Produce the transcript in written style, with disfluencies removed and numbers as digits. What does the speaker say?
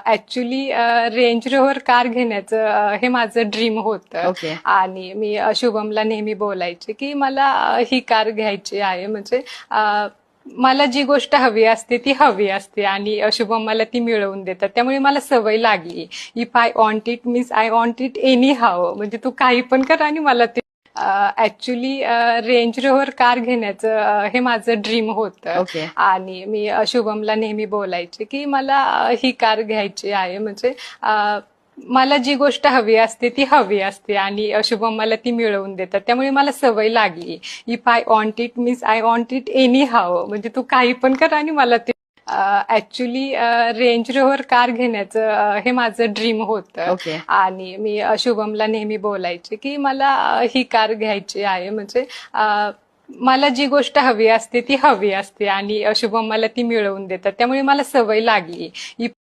Actually range Rover car घेण्याचं हे माझं ड्रीम होतं. ओके. आणि मी शुभमला नेहमी बोलायचे की मला ही कार घ्यायची आहे. म्हणजे मला जी गोष्ट हवी असते ती हवी असते आणि शुभम मला ती मिळवून देतात. त्यामुळे मला सवय लागली. If I want it means I want it anyhow. म्हणजे तू काही पण कर आणि मला ते ऍक्च्युली रेंज रोव्हर कार घेण्याचं हे माझं ड्रीम होतं. ओके. आणि मी शुभमला नेहमी बोलायचे की मला ही कार घ्यायची आहे. म्हणजे मला जी गोष्ट हवी असते ती हवी असते आणि शुभम मला ती मिळवून देतात. त्यामुळे मला सवय लागली. If I want it means I want it anyhow. म्हणजे तू काही पण कर आणि मला ते ऍक्च्युली रेंज रोव्हर कार घेण्याचं हे माझं ड्रीम होतं. ओके. आणि मी शुभमला नेहमी बोलायचे की मला ही कार घ्यायची आहे. म्हणजे मला जी गोष्ट हवी असते ती हवी असते आणि शुभम मला ती मिळवून देतात. त्यामुळे मला सवय लागली.